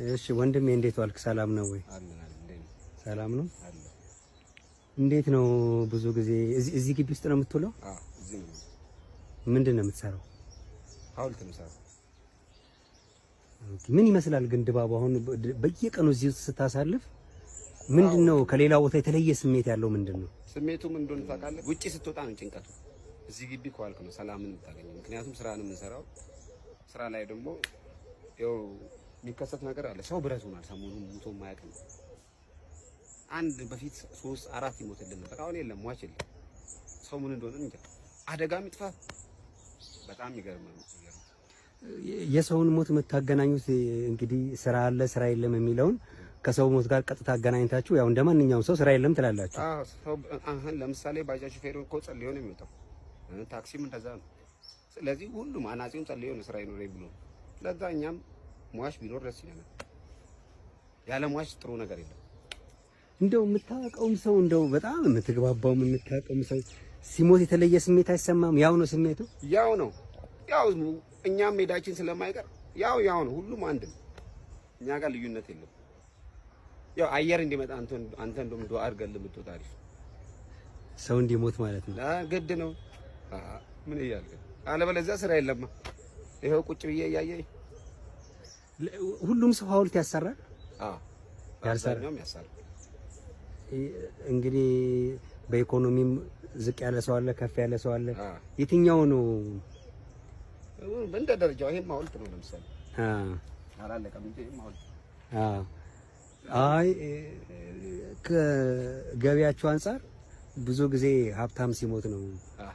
እሺ ወንድሜ እንዴት ዋልክ? ሰላም ነው ወይ? ሰላም ነው። እንዴት ነው? ብዙ ጊዜ እዚህ ግቢ ውስጥ ነው የምትውለው? አዎ እዚህ ነው። ምንድን ነው የምትሰራው? ሐውልት ነው የምሰራው። ምን ይመስላል ግን ድባቡ አሁን በየቀኑ እዚህ ውስጥ ስታሳልፍ ምንድነው ከሌላ ቦታ የተለየ ስሜት ያለው ምንድነው? ስሜቱ ምን እንደሆነ ታውቃለህ? ውጪ ስትወጣ ነው ጭንቀቱ። እዚህ ግቢ ከዋልክ ነው ሰላምን የምታገኘው። ምክንያቱም ስራ ነው የምንሰራው። ስራ ላይ ደግሞ ያው የሚከሰት ነገር አለ። ሰው ብረት ሆኗል። ሰሞኑን ሞቶ የማያውቅ ነው። አንድ በፊት 3 4 ይሞትልን ነበር። አሁን የለም፣ ሟች የለም። ሰው ምን እንደሆነ እንጃ። አደጋም ይጥፋ። በጣም ይገርማል። የሰውን ሞት የምታገናኙት እንግዲህ ስራ አለ ስራ የለም የሚለውን ከሰው ሞት ጋር ቀጥታ አገናኝታችሁ ያው እንደማንኛውም ሰው ስራ የለም ትላላችሁ። ሰው አሁን ለምሳሌ ባጃጅ ሹፌሩ እኮ ጸልዮ ነው የሚወጣው። ታክሲም እንደዛ ነው። ስለዚህ ሁሉም አናጺውን ጸልዮ ነው ስራ ይኖር ብሎ። ለዛ እኛም ሟች ቢኖር ደስ ይለናል። ያለ ሟች ጥሩ ነገር የለም። እንደው የምታውቀውም ሰው እንደው በጣም የምትግባባውም የምታውቀውም ሰው ሲሞት የተለየ ስሜት አይሰማም? ያው ነው ስሜቱ? ያው ነው። ያው እኛም ሜዳችን ስለማይቀር ያው ነው። ሁሉም አንድ ነው። እኛ ጋር ልዩነት የለም። ያው አየር እንዲመጣ አንተ እንደውም ዱአ አድርገን ልምትወጣ አሪፍ ሰው እንዲሞት ማለት ነው። ግድ ነው። ምን እያልክ አለበለዚያ ስራ የለማ። ይሄው ቁጭ ብዬ እያየኝ ሁሉም ሰው ሐውልት ያሰራል። ያሰራል ያሰራል። እንግዲህ በኢኮኖሚም ዝቅ ያለ ሰው አለ፣ ከፍ ያለ ሰው አለ። የትኛው ነው እንደ ደረጃው? ይሄም ሐውልት ነው ለምሳሌ። አላለቀም እንጂ ይሄም ሐውልት። አይ ከገቢያችሁ አንፃር ብዙ ጊዜ ሀብታም ሲሞት ነው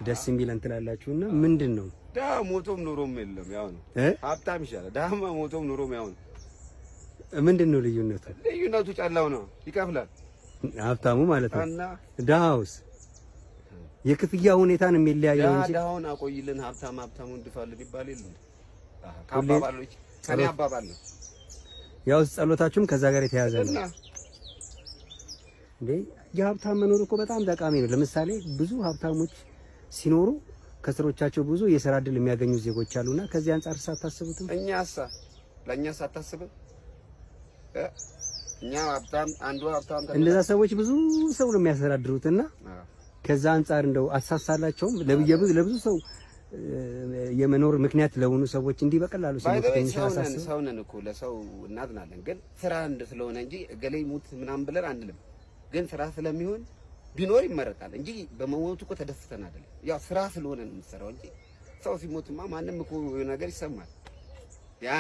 ደስ የሚለን ትላላችሁና ምንድን ነው? ደሃ ሞቶም ኑሮም የለም ያው ነው። ሀብታም ይሻላል። ደሃማ ሞቶም ኑሮም ያው ነው። ምንድን ነው ልዩነቱ? ልዩነቱ ጨላው ነው፣ ይከፍላል ሀብታሙ ማለት ነው። ደሃውስ የክፍያ ሁኔታን የሚለያየው እንጂ ደሃውን አቆይልን ሀብታሙ እንድፋልን ይባል የለም። ከአባባሎች ከኔ አባባል ነው። ያው ጸሎታችሁም ከዛ ጋር የተያዘ ነው እንዴ? የሀብታም መኖር እኮ በጣም ጠቃሚ ነው። ለምሳሌ ብዙ ሀብታሞች ሲኖሩ ከስሮቻቸው ብዙ የሥራ ዕድል የሚያገኙ ዜጎች አሉና ከዚህ አንፃር ሳታስቡትም? ለእኛስ አታስብም? እኛ ሀብታም አንዱ ሀብታም እነዛ ሰዎች ብዙ ሰው ነው የሚያስተዳድሩትና ከዛ አንፃር እንደው አሳሳላቸውም ለብዙ ሰው የመኖር ምክንያት ለሆኑ ሰዎች እንዲህ በቀላሉ ሰው ነን እኮ ለሰው እናዝናለን። ግን ስራ ስለሆነ እንጂ እገሌ ሙት ምናምን ብለን አንልም። ግን ስራ ስለሚሆን ቢኖር ይመረጣል እንጂ በመሞቱ እኮ ተደስተን አይደለም። ያው ስራ ስለሆነ ነው የምትሰራው እንጂ ሰው ሲሞትማ ማንም እኮ ነገር ይሰማል። ያ